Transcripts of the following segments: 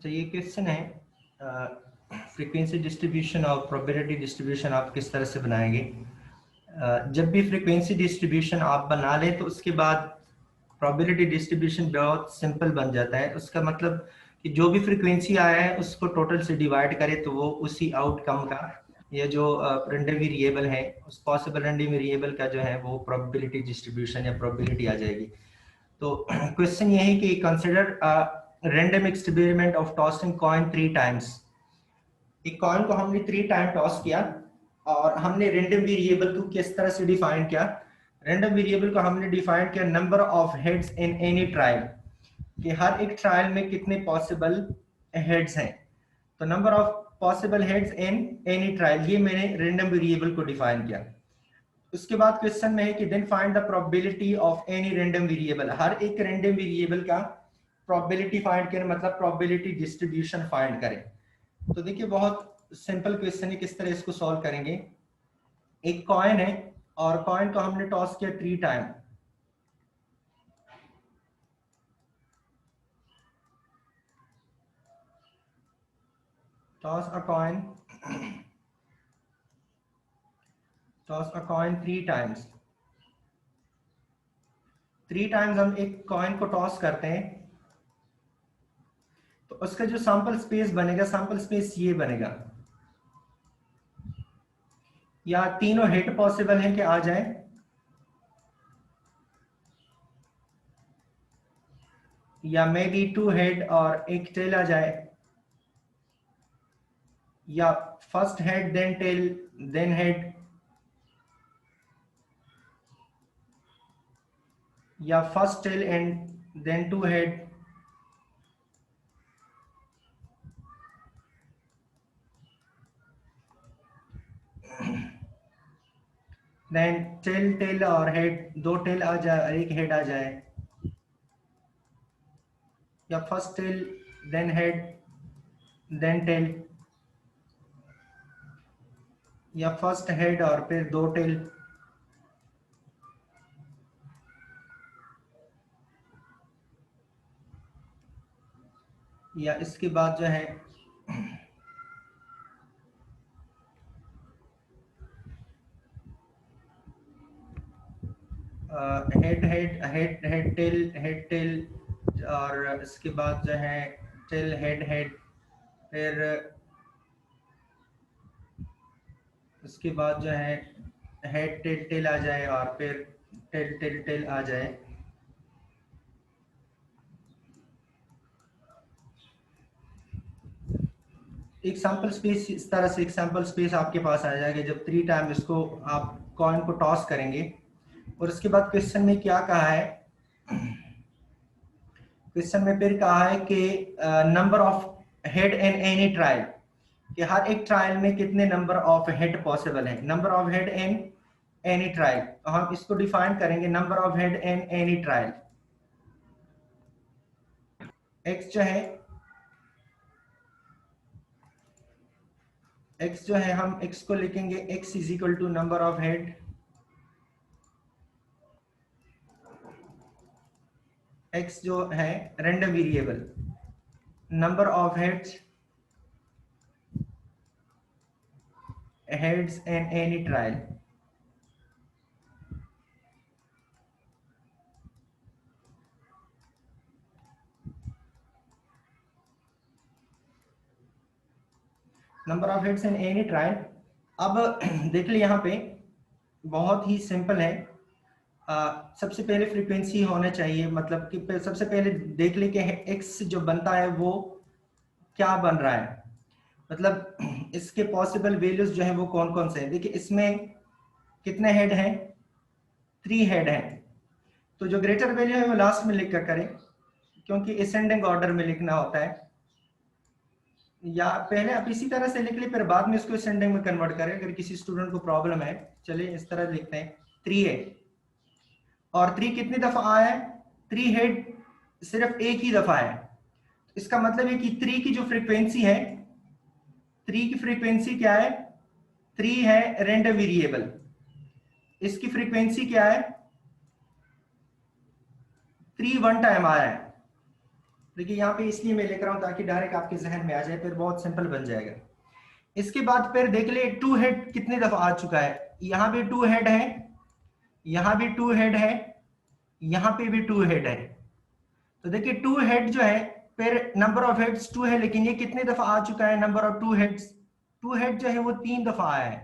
अच्छा, ये क्वेश्चन है फ्रीक्वेंसी डिस्ट्रीब्यूशन और प्रोबेबिलिटी डिस्ट्रीब्यूशन आप किस तरह से बनाएंगे। जब भी फ्रीक्वेंसी डिस्ट्रीब्यूशन आप बना लें तो उसके बाद प्रोबेबिलिटी डिस्ट्रीब्यूशन बहुत सिंपल बन जाता है। उसका मतलब कि जो भी फ्रीक्वेंसी आया है उसको टोटल से डिवाइड करें तो वो उसी आउटकम का, ये जो रैंडम वेरिएबल है उस पॉसिबल रैंडम वेरिएबल का जो है वो प्रोबेबिलिटी डिस्ट्रीब्यूशन या प्रोबेबिलिटी आ जाएगी। तो क्वेश्चन ये है कि consider random experiment of tossing coin 3 times. एक कॉइन को हमने 3 टाइम टॉस किया और हमने रैंडम वेरिएबल को किस तरह से डिफाइन किया। रैंडम वेरिएबल को हमने डिफाइन किया number of heads in any trial, कि हर एक ट्रायल में कितने पॉसिबल हेड्स हैं। तो number of possible heads in any trial, ये मैंने रैंडम वेरिएबल को डिफाइन किया। उसके बाद क्वेश्चन में है कि then find the probability of any random variable, हर एक रैंडम वेरिएबल का प्रोबेबिलिटी फाइंड करें, मतलब प्रोबेबिलिटी डिस्ट्रीब्यूशन फाइंड करें। तो देखिए बहुत सिंपल क्वेश्चन है, किस तरह इसको सॉल्व करेंगे। एक कॉइन है और कॉइन को हमने टॉस किया 3 टाइम। टॉस अ कॉइन, टॉस अ कॉइन 3 टाइम्स। 3 टाइम्स हम एक कॉइन को टॉस करते हैं तो उसका जो सैंपल स्पेस बनेगा, सैंपल स्पेस ये बनेगा। या तीनों हिट पॉसिबल है कि आ जाए, या मे बी 2 हेड और एक टेल आ जाए, या first head then tail then head, या first tail and then 2 head, then tail tail और हेड, 2 टेल आ जाए और एक हेड आ जाए, या first tail then head then tail, या फर्स्ट हेड और फिर 2 टेल। या इसके बाद जो है head head head head tail और इसके बाद जो है टेल हेड हेड, फिर उसके बाद जो है हेड टेल टेल आ जाए और फिर टेल टेल टेल आ जाए। एक सैंपल स्पेस, इस तरह से एक सैंपल स्पेस आपके पास आ जाएगा जब 3 टाइम इसको आप कॉइन को टॉस करेंगे। और उसके बाद क्वेश्चन में क्या कहा है, क्वेश्चन में फिर कहा है कि number of head in any trial, कि हर एक ट्रायल में कितने नंबर ऑफ हेड पॉसिबल है। Number of head in any trial, तो हम इसको डिफाइन करेंगे number of head in any trial. X जो है, एक्स जो है हम एक्स को लिखेंगे X is equal to number of head, X जो है random variable, number of heads heads in any trial. Number of heads in any trial. अब देख ली यहाँ पे बहुत ही सिंपल है। सबसे पहले फ्रीक्वेंसी होना चाहिए, मतलब कि सबसे पहले देख ले कि एक्स जो बनता है वो क्या बन रहा है, मतलब इसके पॉसिबल वैल्यूज जो है वो कौन कौन से हैं। देखिए इसमें कितने हेड हैं, 3 हेड हैं। तो जो ग्रेटर वैल्यू है वो लास्ट में लिख कर करें, क्योंकि असेंडिंग ऑर्डर में लिखना होता है। या पहले आप इसी तरह से लिख ले, फिर बाद में इसको असेंडिंग में कन्वर्ट करें अगर किसी स्टूडेंट को प्रॉब्लम है। चलिए इस तरह लिखते हैं 3 है, और 3 कितनी दफा आया है, 3 हेड सिर्फ एक ही दफा है। इसका मतलब है कि 3 की जो फ्रीक्वेंसी है, 3 की फ्रीक्वेंसी क्या है, 3 है रैंडम वेरिएबल, इसकी फ्रीक्वेंसी क्या है, 3 वन टाइम आया है। देखिए यहाँ पे इसलिए मैं लिख रहा हूँ ताकि डायरेक्ट आपके जहन में आ जाए, फिर बहुत सिंपल बन जाएगा। इसके बाद फिर देख ले टू हेड कितनी दफा आ चुका है, यहाँ भी टू हेड है, यहाँ भी टू हेड है, यहाँ पे भी टू हेड है। तो देखिए टू हेड जो है, फिर नंबर ऑफ हेड्स टू है, लेकिन ये कितने दफा आ चुका है number of two heads, two head जो है वो 3 दफा आया है।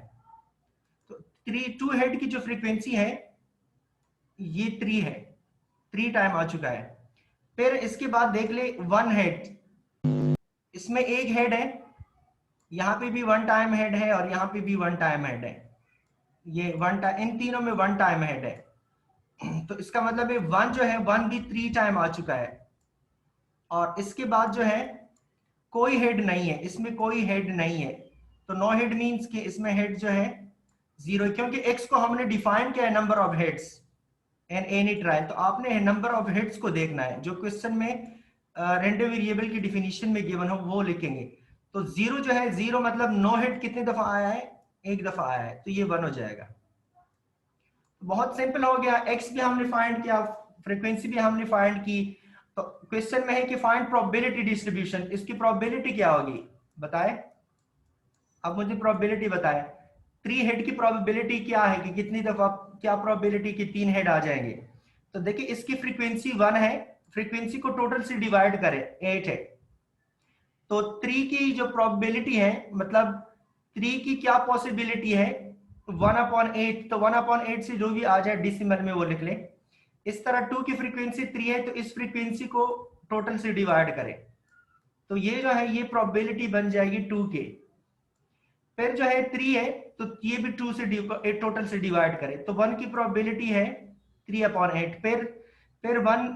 तो थ्री टू हेड की जो फ्रीक्वेंसी है ये 3 है, 3 टाइम आ चुका है। फिर इसके बाद देख ले वन हेड, इसमें एक हेड है, यहाँ पे भी वन टाइम हेड है और यहाँ पे भी वन टाइम हेड है, ये वन टाइम, इन तीनों में वन टाइम हेड है। तो इसका मतलब है वन जो है वन भी 3 टाइम आ चुका है। और इसके बाद जो है कोई हेड नहीं है, इसमें कोई हेड नहीं है, तो नो हेड मींस कि इसमें हेड जो है 0, क्योंकि x को हमने डिफाइन किया है number of heads an any trial. तो आपने नंबर ऑफ हेड्स को देखना है, जो क्वेश्चन में रैंडम वेरिएबल की डिफिनीशन में गिवन हो वो लिखेंगे। तो 0 जो है 0 मतलब नो हेड कितने दफा आया है, एक दफा आया है, तो ये 1 हो जाएगा। बहुत सिंपल हो गया, x भी हमने फाइंड किया, फ्रीक्वेंसी भी हमने फाइंड की। तो क्वेश्चन में है कि फाइंड प्रोबेबिलिटी डिस्ट्रीब्यूशन, इसकी प्रोबेबिलिटी क्या होगी बताए, अब मुझे प्रोबेबिलिटी बताए। 3 हेड की प्रोबेबिलिटी क्या है कि कितनी दफा, क्या प्रोबेबिलिटी कि 3 हेड आ जाएंगे। तो देखिए इसकी फ्रीक्वेंसी 1 है, फ्रीक्वेंसी को टोटल से डिवाइड करें 8 है, तो 3 की जो प्रोबेबिलिटी है, मतलब 3 की क्या पॉसिबिलिटी है 1/8, तो 1/8 से जो भी आ जाए डिसिमल में वो लिख ले। इस तरह 2 की फ्रीक्वेंसी 3 है, तो इस फ्रीक्वेंसी को टोटल से डिवाइड करें, तो ये जो है ये प्रोबेबिलिटी बन जाएगी 2 के। फिर जो है 3 है, तो ये भी 2 से टोटल से डिवाइड करें, तो 1 की प्रोबेबिलिटी है 3/8। फिर 1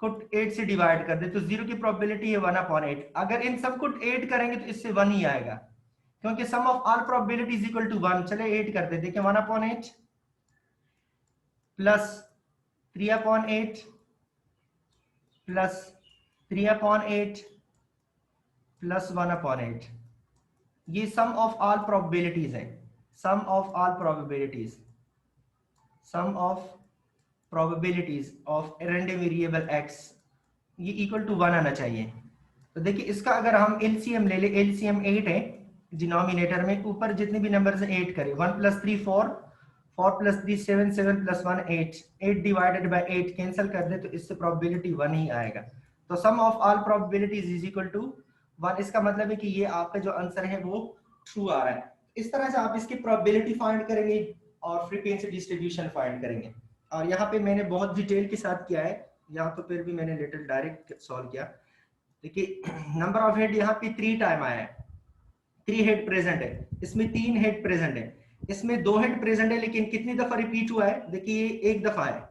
को 8 से डिवाइड कर दे, तो 0 की प्रोबेबिलिटी है 1/8। अगर इन सबको 8 करेंगे तो इससे 1 ही आएगा, क्योंकि sum of all probability is equal to 1। चले 8 कर दे, देखिए 1/8 प्लस 3/8 प्लस 3/8 प्लस 1/8, ये सम ऑफ ऑल प्रोबेबिलिटीज है, sum of all probabilities, sum of probabilities of random variable x, ये इक्वल टू 1 आना चाहिए। तो देखिए इसका अगर हम एलसीएम ले ले, एलसीएम 8 है डिनोमिनेटर में, ऊपर जितने भी नंबर है 8 करें, 1 + 3 4, 4 + 3 7, 7 + 1 8, 8 डिवाइडेड बाय 8 कैंसिल कर दे, तो इससे प्रोबेबिलिटी 1 ही आएगा। तो sum of all probabilities is equal to 1, इसका मतलब है कि ये आपका जो आंसर है वो ट्रू आ रहा है। इस तरह से आप इसकी प्रोबेबिलिटी फाइंड करेंगे और फ्रीक्वेंसी डिस्ट्रीब्यूशन फाइंड करेंगे। और यहाँ पे मैंने बहुत डिटेल के साथ किया है, यहाँ तो फिर भी मैंने लिटिल डायरेक्ट सॉल्व किया। देखिए नंबर ऑफ हेड यहाँ पे 3 टाइम आया है, 3 हेड प्रेजेंट है, इसमें 3 हेड प्रेजेंट है, इसमें 2 हेड प्रेजेंट है, लेकिन कितनी दफा रिपीट हुआ है, देखिए ये एक दफा है।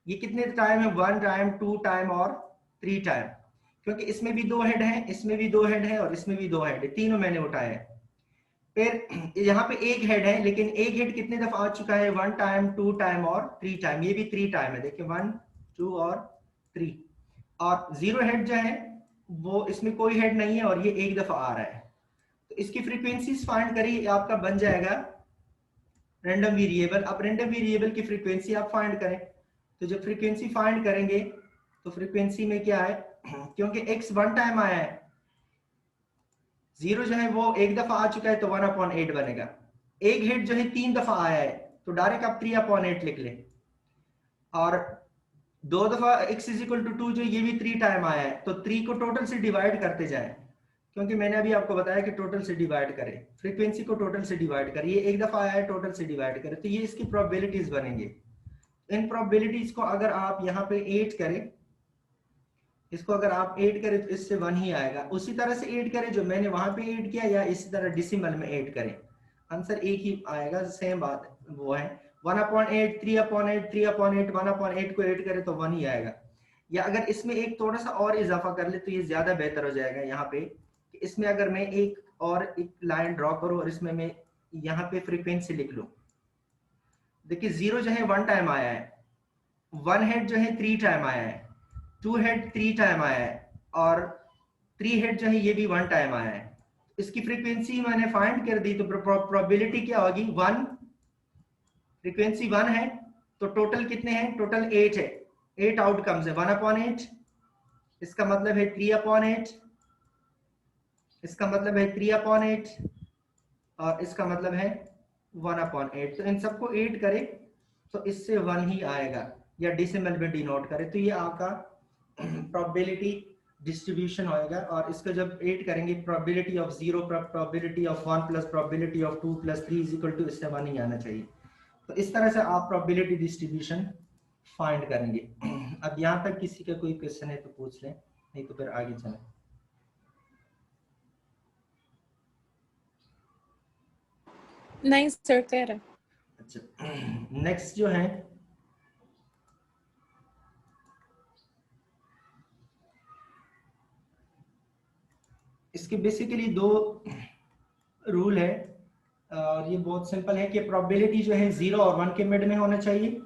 ये कितने टाइम है, 1 टाइम, 2 टाइम और 3 टाइम, क्योंकि इसमें भी 2 हेड है, इसमें भी 2 हेड है और इसमें भी 2 हेड है, तीनों मैंने उठाए हैं। फिर यहाँ पे एक हेड है, लेकिन एक हेड कितने दफा आ चुका है, 1 टाइम, 2 टाइम और 3 टाइम, ये भी 3 टाइम है, देखिए 1 2 और 3। और 0 हेड जो है वो, इसमें कोई हेड नहीं है और ये एक दफा आ रहा है। तो इसकी फ्रीक्वेंसीज फाइंड करिए, आपका बन जाएगा रैंडम वेरिएबल। अब रैंडम वेरिएबल की फ्रीक्वेंसी आप फाइंड करें, तो जब फ्रीक्वेंसी फाइंड करेंगे तो फ्रीक्वेंसी में क्या है, क्योंकि x 1 टाइम आया है, 0 जो है वो एक दफा आ चुका है, तो 1/8 बनेगा। एक हेड जो है 3 दफा आया है, तो डायरेक्ट आप 3/8 लिख लें। और 2 दफा x = 2 जो ये भी 3 टाइम आया है, तो 3 को टोटल से डिवाइड करते जाएं, क्योंकि मैंने अभी आपको बताया कि टोटल से डिवाइड करें, फ्रीक्वेंसी को टोटल से डिवाइड करें, ये एक दफा आया है टोटल से डिवाइड करें, तो ये इसकी प्रोबेबिलिटीज बनेंगे। इन प्रोबेबिलिटीज को अगर आप यहाँ पे 8 करें, इसको अगर आप 8 करें तो इससे 1 ही आएगा। उसी तरह से 8 करें जो मैंने वहां पे 8 किया, या इसी तरह डिसिमल में 8 करें, आंसर एक ही आएगा, सेम बात वो है। 1/8 3/8 3/8 1/8 को 8 करें तो 1 ही आएगा। या अगर इसमें एक थोड़ा सा और इजाफा कर ले तो ये ज्यादा बेहतर हो जाएगा। यहाँ पे इसमें अगर मैं एक लाइन ड्रॉ करूं और इसमें मैं यहाँ पे फ्रीक्वेंसी लिख लूं, देखिए 0 जो है 1 टाइम आया है, 1 हेड जो है 3 टाइम आया है, 2 हेड 3 टाइम आया है, और 3 हेड जो है ये भी 1 टाइम आया है। इसकी फ्रीक्वेंसी मैंने फाइंड कर दी, तो प्रोबेबिलिटी क्या होगी, 1, फ्रीक्वेंसी 1 है, तो टोटल कितने हैं, टोटल 8 है, 8 आउटकम्स है, 1/8 इसका मतलब है 3/8, इसका मतलब है 3/8 और इसका मतलब है 1/8। तो इन सबको 8 करें तो इससे 1 ही आएगा, या डेसिमल में डिनोट करें तो ये आपका प्रोबेबिलिटी डिस्ट्रीब्यूशन होएगा। और इसको जब 8 करेंगे, probability of 0 probability of 1 plus probability of 2 plus 3 is equal to, इससे 1 ही आना चाहिए। तो इस तरह से आप प्रोबेबिलिटी डिस्ट्रीब्यूशन फाइंड करेंगे। अब यहाँ तक किसी का कोई क्वेश्चन है तो पूछ लें, नहीं तो फिर आगे चलें। नहीं सर, कह रहा है। अच्छा, नेक्स्ट जो है इसके बेसिकली 2 रूल है और ये बहुत सिंपल है कि प्रोबेबिलिटी जो है 0 और 1 के मिड में होना चाहिए।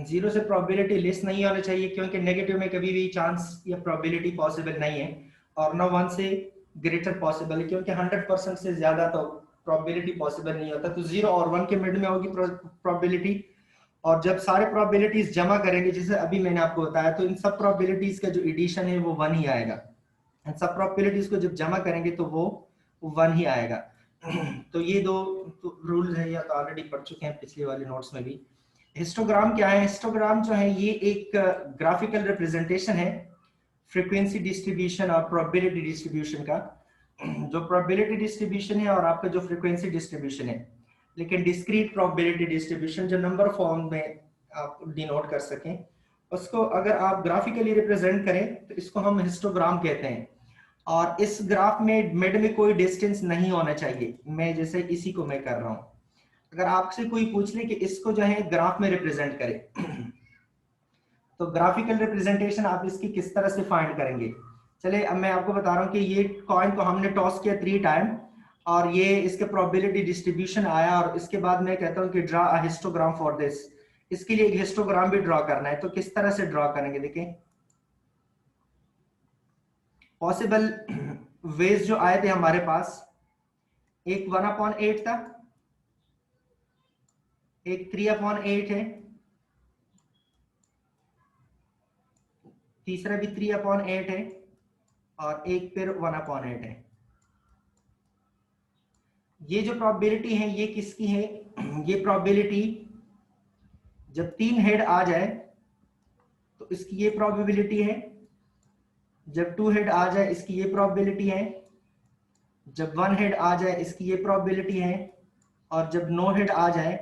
0 से प्रोबेबिलिटी लेस नहीं होना चाहिए, क्योंकि नेगेटिव में कभी भी चांस या प्रोबेबिलिटी पॉसिबल नहीं है, और ना 1 से ग्रेटर पॉसिबल है, क्योंकि 100% से ज्यादा तो प्रोबेबिलिटी पॉसिबल नहीं होता। तो 0 और 1 के मिड में होगी प्रोबेबिलिटी। और जब सारे प्रोबेबिलिटीज जमा करेंगे, जैसे अभी मैंने आपको बताया, तो इन सब प्रोबेबिलिटीज का जो एडिशन है वो 1 ही आएगा। इन सब प्रोबेबिलिटीज को जब जमा करेंगे तो वो 1 ही आएगा। तो ये 2 रूल्स है, या तो ऑलरेडी पढ़ चुके हैं पिछले वाले नोट्स में भी। हिस्टोग्राम क्या है? हिस्टोग्राम जो है ये एक ग्राफिकल रिप्रेजेंटेशन है फ्रीक्वेंसी डिस्ट्रीब्यूशन और प्रोबेबिलिटी डिस्ट्रीब्यूशन का। जो प्रोबेबिलिटी डिस्ट्रीब्यूशन है और आपका जो फ्रीक्वेंसी डिस्ट्रीब्यूशन है, लेकिन डिस्क्रीट प्रोबेबिलिटी डिस्ट्रीब्यूशन जो नंबर फॉर्म में आप डिनोट कर सकें, उसको अगर आप ग्राफिकली रिप्रेजेंट करें तो इसको हम हिस्टोग्राम कहते हैं। और इस ग्राफ में मिड में कोई डिस्टेंस नहीं होना चाहिए। मैं जैसे इसी को मैं कर रहा हूं, अगर आपसे कोई पूछ ले कि इसको जो है ग्राफ में रिप्रेजेंट करे तो ग्राफिकल रिप्रेजेंटेशन आप इसकी किस तरह से फाइंड करेंगे? चले अब मैं आपको बता रहा हूं कि ये कॉइन को हमने टॉस किया 3 टाइम और ये इसके प्रोबेबिलिटी डिस्ट्रीब्यूशन आया, और इसके बाद मैं कहता हूं कि draw a histogram for this. इसके लिए एक हिस्टोग्राम भी ड्रॉ करना है, तो किस तरह से ड्रॉ करेंगे? देखें, पॉसिबल वेज जो आए थे हमारे पास, एक 1/8 था, एक 3/8 है, तीसरा भी 3/8 है, और एक फिर 1/8 है। ये जो प्रोबेबिलिटी है ये किसकी है? ये प्रोबेबिलिटी जब 3 हेड आ जाए तो इसकी ये प्रोबेबिलिटी है, जब 2 हेड आ जाए इसकी ये प्रोबेबिलिटी है, जब 1 हेड आ जाए इसकी ये प्रोबेबिलिटी है, और जब 9 हेड आ जाए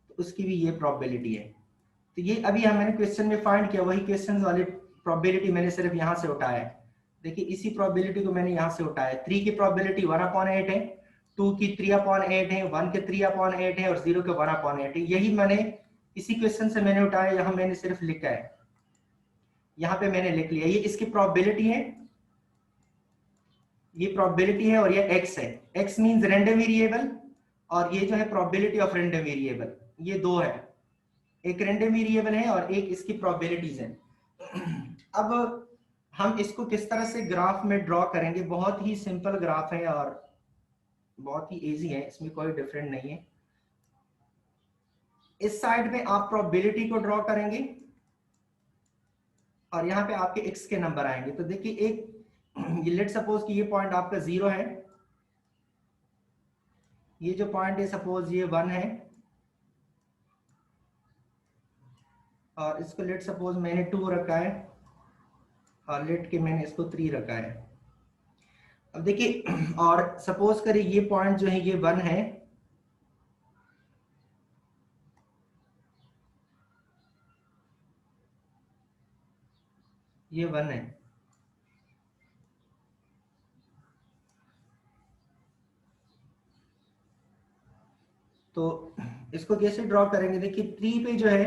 तो उसकी भी ये प्रोबेबिलिटी है। तो ये अभी मैंने क्वेश्चन में फाइंड किया, वही क्वेश्चन वाली प्रोबेबिलिटी मैंने सिर्फ यहां से उठाया है। देखिए इसी प्रोबेबिलिटी को मैंने यहां से उठाया। 3 की प्रोबेबिलिटी 1/8 है, 2 की 3/8 है, 1 के 3/8 है और 0 के 1/8 है। यही मैंने इसी क्वेश्चन से मैंने उठाया, यहाँ मैंने सिर्फ लिखा है, यहाँ पे मैंने लिख लिया। ये इसकी प्रोबेबिलिटी है, ये प्रोबेबिलिटी है, और ये x है। x मींस रैंडम वेरिएबल, और ये जो है प्रोबेबिलिटी ऑफ रैंडम वेरिएबल। ये 2 है, एक रैंडम वेरिएबल है और एक इसकी प्रोबेबिलिटीज है। अब हम इसको किस तरह से ग्राफ में ड्रॉ करेंगे? बहुत ही सिंपल ग्राफ है और बहुत ही इजी है, इसमें कोई डिफरेंट नहीं है। इस साइड में आप प्रोबेबिलिटी को ड्रॉ करेंगे और यहाँ पे आपके x के नंबर आएंगे। तो देखिए एक ये लेट सपोज कि ये पॉइंट आपका 0 है, ये जो पॉइंट है सपोज ये 1 है, और इसको लेट सपोज मैंने 2 रखा है, और लेट के मैंने इसको 3 रखा है। अब देखिए, और सपोज करिए ये पॉइंट जो है ये 1 है, ये 1 है। तो इसको कैसे ड्रॉ करेंगे? देखिए 3 पे जो है,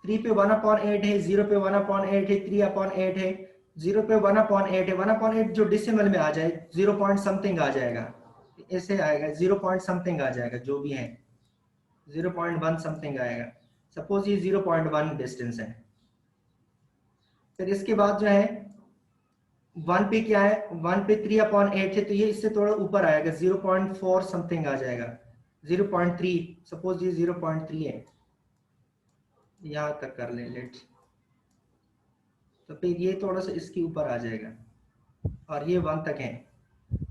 3 पे 1/8 है, 0 पे 1/8 है, 3/8 है, 0 पे 1/8 है। 1/8 जो डिसिमल में आ जाए 0 पॉइंट समथिंग आ जाएगा, ऐसे आएगा 0 पॉइंट समथिंग आ जाएगा, जो भी है 0.1 समथिंग आएगा। सपोज ये 0.1 डिस्टेंस है। फिर इसके बाद जो है 1 पे क्या है? 1 पे 3/8 है, तो ये इससे थोड़ा ऊपर आएगा, 0.4 समथिंग आ जाएगा, 0.3। सपोज ये 0.3 है, यहां तक कर लें लेट्स। तो फिर ये थोड़ा सा इसके ऊपर आ जाएगा और ये 1 तक है।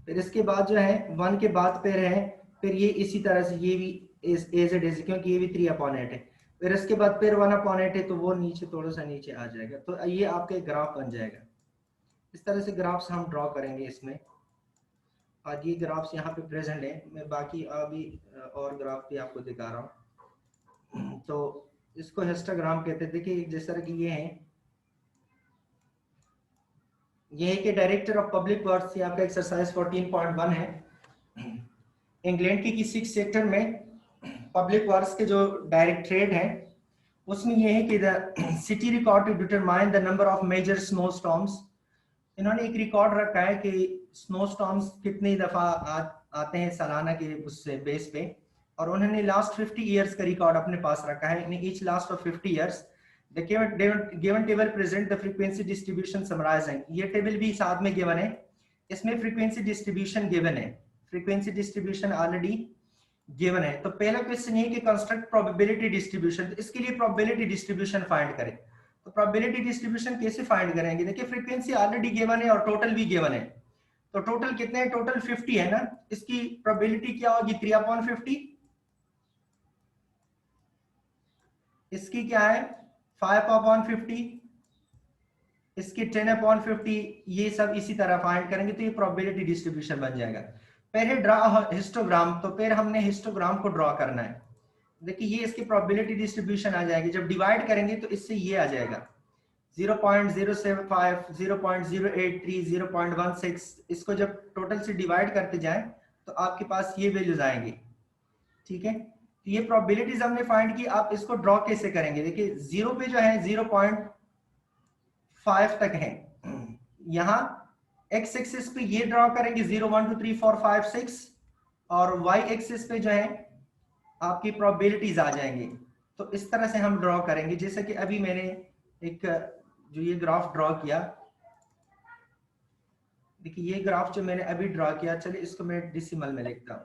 फिर इसके बाद जो है 1 के बाद फिर है, फिर ये इसी तरह से ये भी एज इट इज, क्योंकि ये भी 3/8 है। फिर इसके बाद फिर 1/8 है, तो वो नीचे थोड़ा सा नीचे आ जाएगा। तो ये आपका एक ग्राफ बन जाएगा। इस तरह से ग्राफ्स हम ड्रॉ करेंगे इसमें, और ये ग्राफ्स यहाँ पे प्रेजेंट है। मैं बाकी अभी और ग्राफ भी आपको दिखा रहा हूँ। तो इसको हिस्टोग्राम कहते थे कि जिस तरह की ये है, ये है कि डायरेक्टर ऑफ पब्लिक वर्क्स, ये आपका एक्सरसाइज 14.1 है। इंग्लैंड के किसी सेक्टर में पब्लिक वर्क्स के जो डायरेक्टरेट है, उसमें ये है कि the city record to determine the number of major snow storms. इन्होंने एक रिकॉर्ड रखा है कि स्नो स्टॉर्म्स कितनी दफा आते हैं सालाना के उससे बेस पे, और उन्होंने लास्ट 50 इयर्स का रिकॉर्ड अपने पास रखा है। In each last of 50 years the given table present the frequency distribution summarising. ये टेबल भी साथ में गिवन है, इसमें फ्रीक्वेंसी डिस्ट्रीब्यूशन गिवन है, फ्रीक्वेंसी डिस्ट्रीब्यूशन ऑलरेडी गिवन है। तो पहला क्वेश्चन ये कि कंस्ट्रक्ट प्रोबेबिलिटी डिस्ट्रीब्यूशन। तो इसके लिए प्रोबेबिलिटी डिस्ट्रीब्यूशन फाइंड करें। तो प्रोबेबिलिटी डिस्ट्रीब्यूशन कैसे फाइंड करेंगे? देखिए फ्रीक्वेंसी ऑलरेडी गिवन है और टोटल भी गिवन है। तो टोटल कितने हैं? टोटल 50 है ना। इसकी प्रोबेबिलिटी क्या होगी? 3/50। इसकी क्या है? 5/50। इसकी 10/50। ये सब इसी तरह फाइंड करेंगे तो ये प्रोबेबिलिटी डिस्ट्रीब्यूशन बन जाएगा। पहले ड्रा हिस्टोग्राम, तो फिर हमने हिस्टोग्राम को ड्रॉ करना है। देखिए ये इसकी प्रोबेबिलिटी डिस्ट्रीब्यूशन आ जाएगी। जब डिवाइड करेंगे तो इससे ये आ जाएगा 0.075, 0.083, 0.16। इसको जब टोटल से डिवाइड करते जाएं तो आपके पास ये वैल्यूज आएंगे। ठीक है, तो ये प्रोबेबिलिटीज हमने फाइंड की। आप इसको ड्रॉ कैसे करेंगे? देखिए 0 पे जो है 0.5 तक है। यहाँ एक्स एक्सिस पे ये ड्रॉ करेंगे 0, 1, 2, 3, 4, 5, 6, और वाई एक्सिस पे जो है आपकी प्रोबेबिलिटीज आ जाएंगी। तो इस तरह से हम ड्रॉ करेंगे, जैसे कि अभी मैंने एक जो ये ग्राफ ड्रॉ किया। देखिए ये ग्राफ जो मैंने अभी ड्रॉ किया, चलिए इसको मैं डेसिमल में लिखता हूं।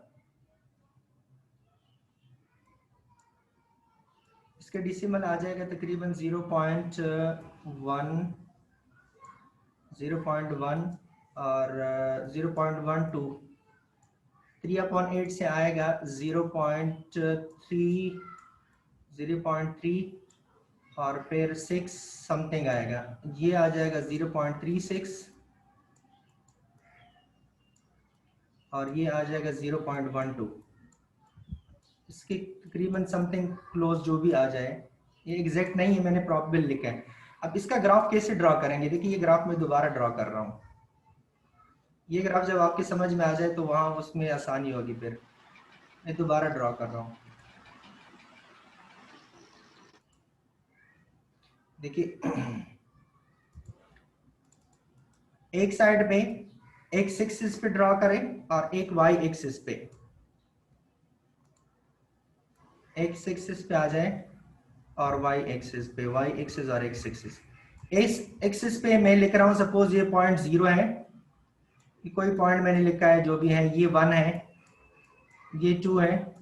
इसका डेसिमल आ जाएगा तकरीबन 0.1 और 0.12। 3/8 से आएगा 0.3, 0.3 और फिर 6 समथिंग आएगा। ये आ जाएगा 0.36 और ये आ जाएगा 0.12। इसके तकरीबन समथिंग क्लोज जो भी आ जाए, ये एग्जैक्ट नहीं है, मैंने प्रोबेबल लिखा है। अब इसका ग्राफ कैसे ड्रॉ करेंगे? देखिए ये ग्राफ मैं दोबारा ड्रॉ कर रहा हूँ। ये ग्राफ जब आपकी समझ में आ जाए तो वहां उसमें आसानी होगी। फिर मैं दोबारा ड्रॉ कर रहा हूँ। देखिए एक साइड पे एक्स एक्सिस पे ड्रॉ करें और एक वाई एक्सिस पे। एक्स एक्सिस पे आ जाए और वाई एक्सिस पे, वाई एक्सिस और एक्स एक्सिस। एक्स एक्सिस पे मैं लिख रहा हूं, सपोज ये 0.0 है, कोई पॉइंट मैंने लिखा है जो भी है, ये 1 है, ये 2 है,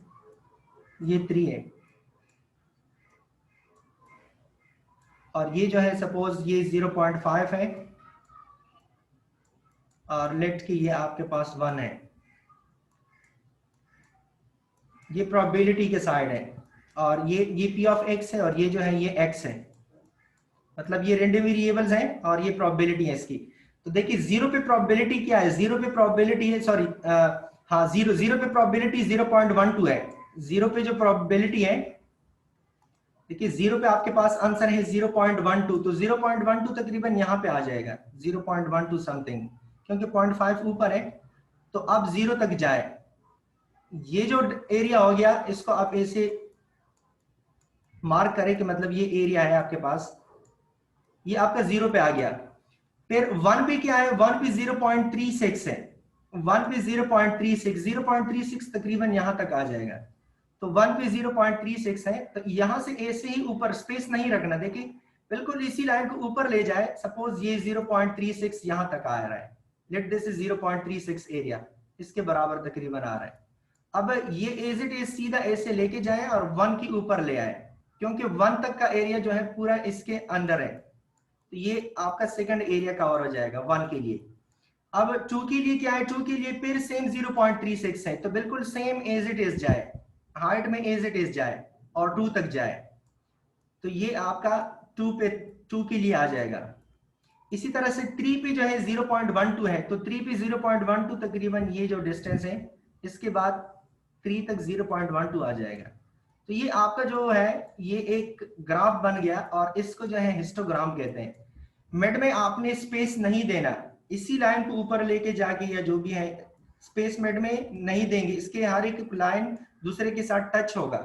ये 3 है, और ये जो है सपोज ये 0.5 है, और लेट के ये आपके पास 1 है। ये प्रोबेबिलिटी के साइड है, और ये p ऑफ x है, और ये जो है ये x है। मतलब ये रेंडम वेरिएबल्स हैं और ये प्रोबेबिलिटी है इसकी। तो देखिए 0 पे प्रोबेबिलिटी क्या है? 0 पे प्रोबेबिलिटी है, सॉरी हाँ 0 पे प्रोबेबिलिटी 0.12 है। 0 पे जो प्रोबेबिलिटी है, देखिए 0 पे आपके पास आंसर है 0.12। तो 0.12 तकरीबन यहाँ पे आ जाएगा 0.12 समथिंग, क्योंकि 0.5 ऊपर है। तो अब 0 तक जाए, ये जो एरिया हो गया इसको आप ऐसे मार्क करें कि मतलब ये एरिया है आपके पास, ये आपका 0 पे आ गया। फिर 1 पे क्या है? 1 पे 0.36 है। 1 पे 0.36, 0.36 तकरीबन यहां तक आ जाएगा। तो 1 पे 0.36 है, तो यहां से ऐसे ही ऊपर स्पेस नहीं रखना। देखिए बिल्कुल इसी लाइन को ऊपर ले जाए। सपोज ये 0.36 यहां तक आ रहा है, लेट दिस इज 0.36 एरिया, इसके बराबर तकरीबन आ रहा है। अब ये एज इट इज सीधा ऐसे लेके जाए और 1 के ऊपर ले आए, क्योंकि 1 तक का एरिया जो है पूरा इसके अंदर है। तो ये आपका सेकंड एरिया कवर हो जाएगा 1 के लिए। अब 2 के लिए क्या है, 2 के लिए फिर सेम 0.36 है, तो बिल्कुल सेम एज इट इज जाए, हाइट में एज इट इज जाए और 2 तक जाए, तो ये आपका 2 के लिए आ जाएगा। इसी तरह से 3 पे जो है 0.12 है, तो 3 पे 0.12 तकरीबन ये जो डिस्टेंस है, इसके बाद 3 तक 0.12 आ जाएगा। तो ये आपका जो है ये एक ग्राफ बन गया, और इसको जो है हिस्टोग्राम कहते हैं। मिड में आपने स्पेस नहीं देना, इसी लाइन को ऊपर लेके जाके या जो भी है स्पेस मिड में नहीं देंगे, इसके हर एक लाइन दूसरे के साथ टच होगा,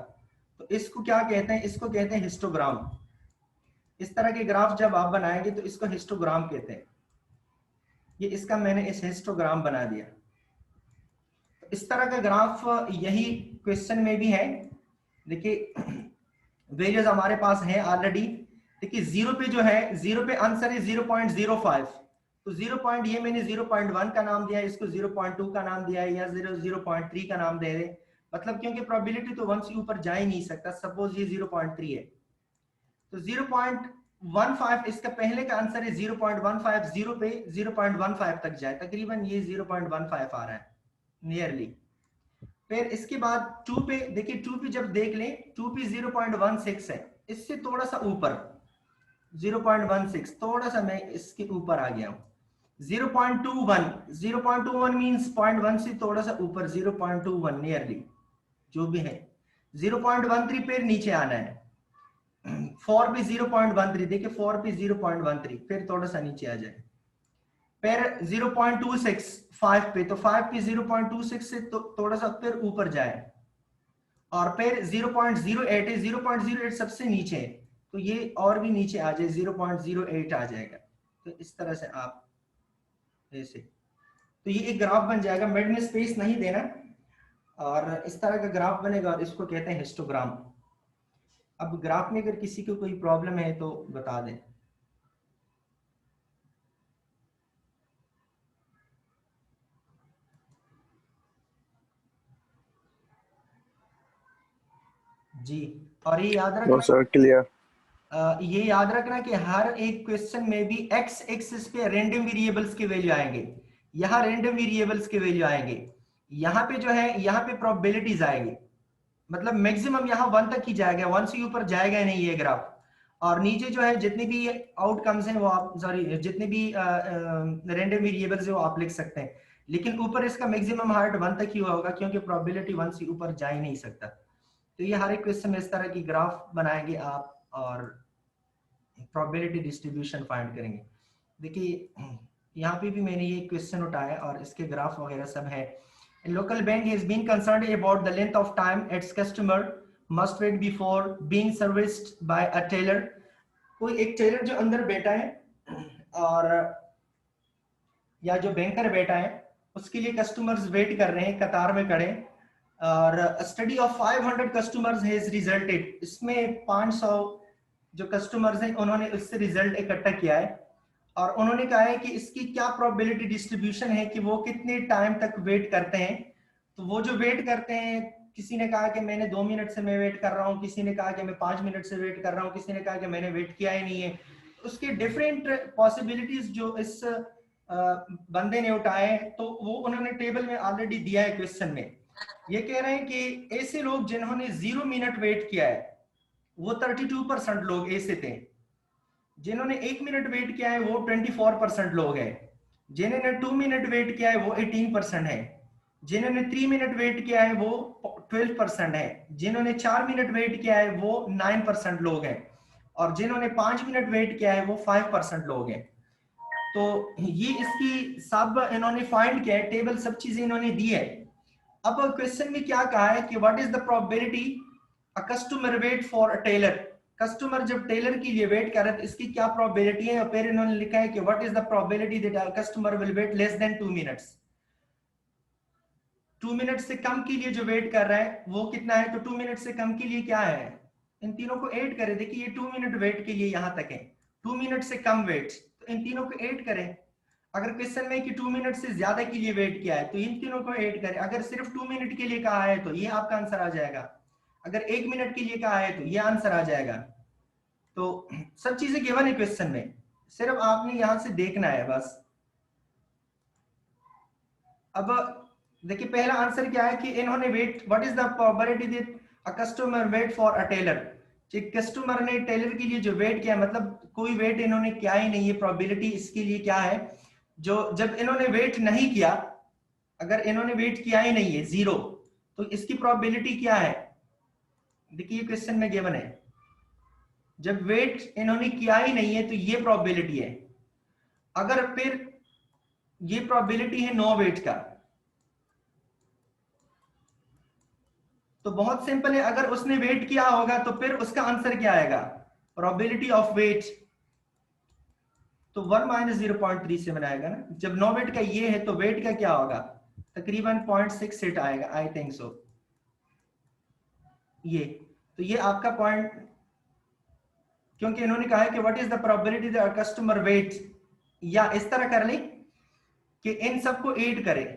तो इसको क्या कहते हैं, इसको कहते हैं हिस्टोग्राम। इस तरह के ग्राफ जब आप बनाएंगे तो इसको हिस्टोग्राम कहते हैं। ये इसका मैंने इस हिस्टोग्राम बना दिया। इस तरह का ग्राफ यही क्वेश्चन में भी है। देखिए वैल्यूज हमारे पास है ऑलरेडी। देखिए 0 पे जो है, 0 पे आंसर है 0.05, तो 0 पॉइंट ये मैंने 0.1 का नाम दिया है, इसको 0.2 का नाम दिया है, या 0.3 का नाम दे रहे, मतलब क्योंकि प्रोबेबिलिटी तो 1 से ऊपर जा ही नहीं सकता। सपोज ये 0.3 है, तो 0.15 इसका पहले का आंसर है 0.15, 0 पे 0.15 तक जाए, तकरीबन ये 0.15 आ रहा है नियरली। फिर इसके बाद 2 पे देखिए, 2 पे जब देख लें 2 पे 0.16 है, इससे थोड़ा सा ऊपर 0.16, थोड़ा सा मैं इसके ऊपर आ गया हूं। 0.21 मींस 0.1 से थोड़ा सा ऊपर 0.21 नियरली जो भी है। 0.13 पे नीचे आना है। 4 पे 0.13, देखिए 4 पे 0.13, फिर थोड़ा सा नीचे आ जाए। फिर 0.26 5 पे, तो 5 पे 0.26 से थोड़ा सा फिर ऊपर जाए, और फिर 0.08 है, 0.08 सबसे नीचे है, तो ये और भी नीचे आ जाए, 0.08 आ जाएगा। तो इस तरह से आप ऐसे, तो ये एक ग्राफ बन जाएगा, मिड में स्पेस नहीं देना, और इस तरह का ग्राफ बनेगा, और इसको कहते हैं हिस्टोग्राम। अब ग्राफ में अगर किसी को कोई प्रॉब्लम है तो बता दें। जी, और ये याद रखना, सर क्लियर। ये याद रखना कि हर एक क्वेश्चन में भी एक्स एक्सिस पे रैंडम वेरिएबल्स के वैल्यू आएंगे, यहाँ रैंडम वेरिएबल्स के वैल्यू आएंगे, यहाँ पे जो है यहाँ पे प्रोबेबिलिटीज आएगी, मतलब मैक्सिमम यहाँ 1 तक ही जाएगा, 1 से ऊपर जाएगा नहीं ये ग्राफ। और नीचे जो है जितने भी आउटकम्स हैं वो आप, सॉरी, जितने भी रैंडम वेरिएबल्स है वो आप लिख सकते हैं, लेकिन ऊपर इसका मैक्सिमम हार्ट 1 तक ही होगा, क्योंकि प्रोबेबिलिटी 1 से ऊपर जा ही नहीं सकता। तो ये हर एक क्वेश्चन में इस तरह की ग्राफ बनाएंगे आप, और प्रोबेबिलिटी डिस्ट्रीब्यूशन फाइंड करेंगे। देखिए यहाँ पे भी मैंने ये क्वेश्चन उठाया और इसके ग्राफ वगैरह सब है। Local bank has been concerned about the length of time its customer must wait before being serviced by a teller. कोई एक टेलर जो अंदर बैठा है, और या जो बैंकर बैठा है, उसके लिए कस्टमर्स वेट कर रहे हैं कतार में खड़े, और study of 500 customers has resulted, इसमें 500 जो कस्टमर्स हैं उन्होंने इससे रिजल्ट इकट्ठा किया है, और उन्होंने कहा है कि इसकी क्या प्रोबेबिलिटी डिस्ट्रीब्यूशन है कि वो कितने टाइम तक वेट करते हैं। तो वो जो वेट करते हैं, किसी ने कहा कि मैंने 2 मिनट से मैं वेट कर रहा हूँ, किसी ने कहा कि मैं 5 मिनट से वेट कर रहा हूँ, किसी ने कहा कि मैंने वेट किया ही नहीं है। उसके डिफरेंट पॉसिबिलिटीज जो इस बंदे ने उठाए, तो वो उन्होंने टेबल में ऑलरेडी दिया है क्वेश्चन में। ये कह रहे हैं कि ऐसे लोग जिन्होंने 0 मिनट वेट किया है वो 32% लोग ऐसे थे, जिन्होंने 1 मिनट वेट किया है वो 24% लोग हैं, जिन्होंने 2 मिनट वेट किया है वो 18% है, जिन्होंने 3 मिनट वेट किया है वो 12% है, जिन्होंने 4 मिनट वेट किया है वो 9% लोग हैं, और जिन्होंने 5 मिनट वेट किया है वो 5% लोग हैं। तो ये इसकी सब इन्होंने फाइंड किया है, टेबल सब चीजें इन्होंने दी है। अब क्वेश्चन में क्या कहा है कि what is the probability a customer wait for a teller, customer जब टेलर के लिए वेट कर रहे हैं तो इसकी क्या प्रोबेबिलिटी है, और फिर इन्होंने लिखा है कि what is the probability that a customer will weight less than 2 minutes. 2 minute से कम के लिए जो वेट कर रहा है वो कितना है, तो 2 मिनट से कम के लिए क्या है, इन तीनों को ऐड करें। देखिए ये 2 मिनट वेट के लिए यहां तक है, 2 मिनट से कम वेट, तो इन तीनों को ऐड करें। अगर क्वेश्चन में कि 2 मिनट से ज्यादा के लिए वेट किया है तो इन तीनों को ऐड करें। अगर सिर्फ 2 मिनट के लिए कहा है तो ये आपका आंसर आ जाएगा, अगर 1 मिनट के लिए कहा है तो ये आंसर आ जाएगा। तो सब चीजें गिवन है क्वेश्चन में, सिर्फ आपने यहां से देखना है बस। अब देखिए पहला आंसर क्या है कि इन्होंने wait, what is the probability that a customer wait for a teller, customer ने टेलर के लिए जो वेट किया, मतलब कोई वेट इन्होंने किया ही नहीं है, प्रोबेबिलिटी इसके लिए क्या है, जो जब इन्होंने वेट नहीं किया, अगर इन्होंने वेट किया ही नहीं है 0, तो इसकी प्रोबेबिलिटी क्या है, देखिए क्वेश्चन में गिवन है, जब वेट इन्होंने किया ही नहीं है तो ये प्रोबेबिलिटी है। अगर फिर ये प्रोबेबिलिटी है नो वेट का, तो बहुत सिंपल है, अगर उसने वेट किया होगा तो फिर उसका आंसर क्या आएगा, प्रोबेबिलिटी ऑफ वेट, तो 1 माइनस 0.37 आएगा ना। जब नो वेट का ये है तो वेट का क्या होगा, तकरीबन 0.68 आएगा, आई थिंक सो। ये तो ये आपका पॉइंट, क्योंकि इन्होंने कहा है कि what is the probability that customer wait, या इस तरह कर ले कि इन सबको ऐड करें,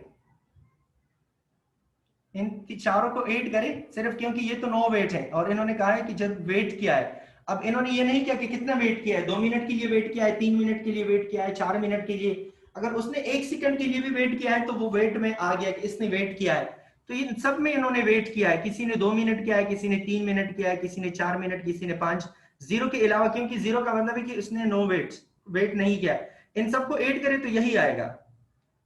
इन चारों को ऐड करें, सिर्फ क्योंकि ये तो नो वेट है और इन्होंने कहा है कि जब वेट किया है, अब इन्होंने ये नहीं किया कि कितना वेट किया है, 2 मिनट के लिए वेट किया है, 3 मिनट के लिए वेट किया है, 4 मिनट के लिए, अगर उसने 1 सेकंड के लिए भी वेट किया है तो वो वेट में आ गया कि इसने वेट किया है। तो इन सब में इन्होंने वेट किया है, किसी ने 2 मिनट किया है, किसी ने 3 मिनट किया है, किसी ने 4 मिनट, किसी ने 5, जीरो के अलावा, क्योंकि जीरो का मतलब है कि उसने नो वेट नहीं किया। इन सबको ऐड करें तो यही आएगा,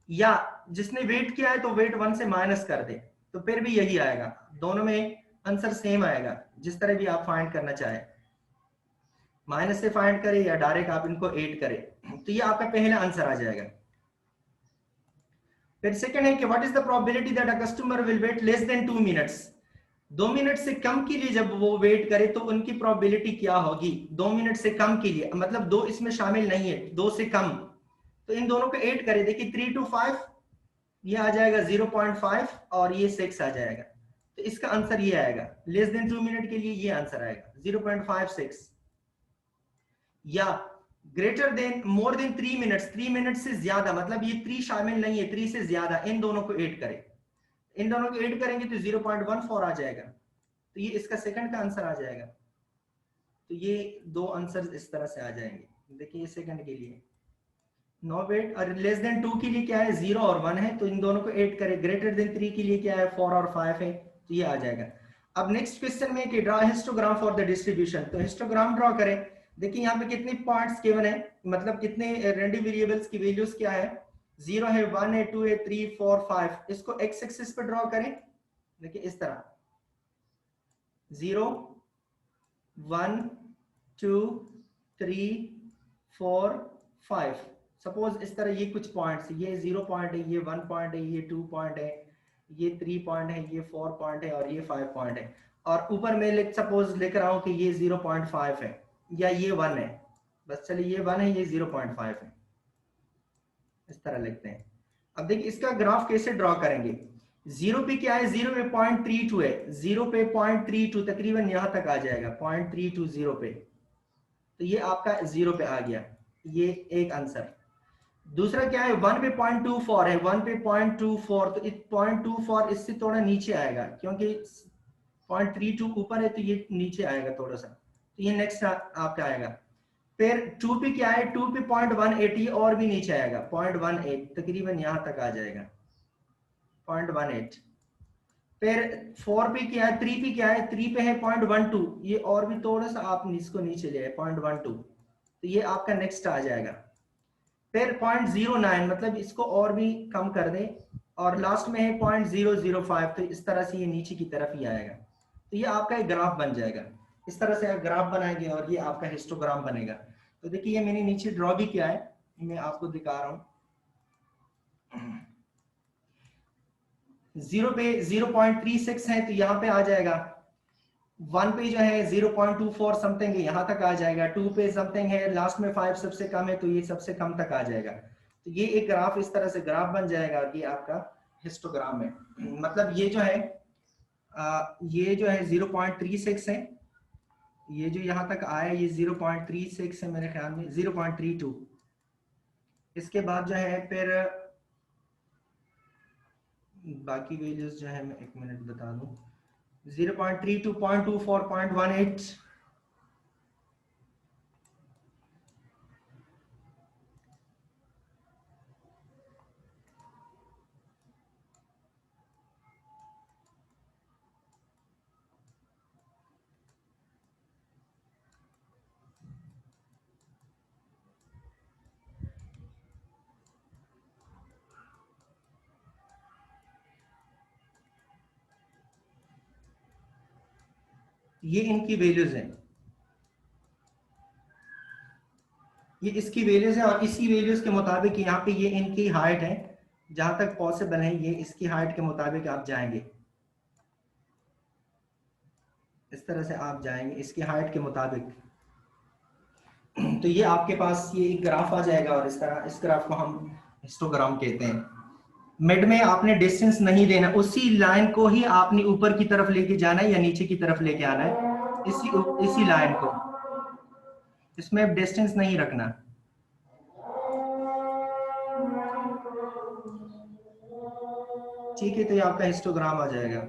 या जिसने वेट किया है तो वेट 1 से माइनस कर दे तो फिर भी यही आएगा, दोनों में आंसर सेम आएगा, जिस तरह भी आप फाइंड करना चाहे, माइनस से फाइंड करें या डायरेक्ट आप इनको ऐड करें, तो ये आपका पहला आंसर आ जाएगा। फिर सेकंड है कि what is the probability that a customer will weight less than 2 minutes, 2 minute से कम के लिए जब वो वेट करे तो उनकी प्रोबेबिलिटी क्या होगी, 2 मिनट से कम के लिए, मतलब 2 इसमें शामिल नहीं है, 2 से कम, तो इन दोनों को ऐड करें, देखिए 3 to 5, ये आ जाएगा 0.5 और ये 6 आ जाएगा, तो इसका आंसर ये आएगा, लेस देन 2 मिनट के लिए ये आंसर आएगा 0.56, या greater than more than 3 minutes, 3 minute से ज्यादा, मतलब ये 3 शामिल नहीं है, 3 से ज्यादा, इन दोनों को ऐड करें, इन दोनों को ऐड करेंगे तो 0.14 आ जाएगा, तो ये इसका सेकंड का आंसर आ जाएगा। तो ये दो आंसर इस तरह से आ जाएंगे, देखिए ये सेकंड के लिए नो वेट, और लेस देन 2 के लिए क्या है 0 और 1 है, तो इन दोनों को ऐड करें, ग्रेटर देन 3 के लिए क्या है 4 और 5 है, तो ये आ जाएगा। अब नेक्स्ट क्वेश्चन में कि draw histogram for the distribution, तो हिस्टोग्राम ड्रॉ करें, देखिए यहाँ पे कितने पॉइंट्स गिवन है, मतलब कितने रैंडम वेरिएबल्स की वैल्यूज क्या है, 0 है, 1 है, 2 है, 3 4 5, इसको एक्स एक्सिस पे ड्रॉ करें, देखिए इस तरह 0 1 2 3 4 5, सपोज इस तरह ये कुछ पॉइंट्स, ये 0 पॉइंट है, ये 1 पॉइंट है, ये 2 पॉइंट है, ये 3 पॉइंट है, ये 4 पॉइंट है और ये 5 पॉइंट है, और ऊपर मैं सपोज लिख रहा हूं कि ये 0.5 है या ये 1 है, बस चलिए ये 1 है, ये 0.5 है, इस तरह लिखते हैं। अब देखिए इसका ग्राफ कैसे ड्रॉ करेंगे, 0 पे क्या है, 0 पे 0.32 है, 0 पे 0.32 तकरीबन यहां तक आ जाएगा, 0.32 0 पे, तो ये आपका 0 पे आ गया, ये एक आंसर। दूसरा क्या है, 1 पे 0.24 है, 1 पे 0.24, तो 0.24 इससे थोड़ा नीचे आएगा, क्योंकि 0.32 ऊपर है तो ये नीचे आएगा थोड़ा सा, तो ये नेक्स्ट आपका आएगा। फिर 2 पे क्या है, 2 पे 0.18, ये और भी नीचे आएगा 0.18, तकरीबन यहां तक आ जाएगा 0.18। फिर 4 पे क्या है, 3 पे क्या है, 3 पे है 0.12, ये और भी थोड़ा सा आप इसको नीचे ले आए 0.12, तो ये आपका नेक्स्ट आ जाएगा। फिर 0.09, मतलब इसको और भी कम कर दें, और लास्ट में है 0.005, तो इस तरह से ये नीचे की तरफ ही आएगा, तो ये आपका एक ग्राफ बन जाएगा, इस तरह से आप ग्राफ बनाएंगे और ये आपका हिस्टोग्राम बनेगा। तो देखिए ये मैंने नीचे ड्रॉ भी किया है, मैं आपको दिखा रहा हूँ। 0 पे 0.36 है तो यहाँ पे आ जाएगा, 1 पे जो है 0.24 समथिंग है, यहाँ तक आ जाएगा, 2 पे समथिंग है, लास्ट में 5 सबसे कम है तो ये सबसे कम तक आ जाएगा, तो ये एक ग्राफ इस तरह से ग्राफ बन जाएगा, और ये आपका हिस्टोग्राम है। मतलब ये जो है ये जो है 0.36 है, ये जो यहाँ तक आया ये 0.36 है मेरे ख्याल में, 0.32, इसके बाद जो है फिर बाकी वैल्यूज जो है मैं एक मिनट बता दूं, 0.32, 0.24, 0.18, ये इनकी वैल्यूज हैं, ये इसकी वैल्यूज है, और इसी वैल्यूज के मुताबिक यहाँ पे ये इनकी हाइट है, जहां तक पॉसिबल है ये इसकी हाइट के मुताबिक आप जाएंगे, इस तरह से आप जाएंगे इसकी हाइट के मुताबिक। तो ये आपके पास ये एक ग्राफ आ जाएगा, और इस तरह इस ग्राफ को हम हिस्टोग्राम कहते हैं। मिड में आपने डिस्टेंस नहीं देना, उसी लाइन को ही आपने ऊपर की तरफ लेके जाना है या नीचे की तरफ लेके आना है, इसी लाइन को, इसमें डिस्टेंस नहीं रखना। ठीक है, तो ये आपका हिस्टोग्राम आ जाएगा।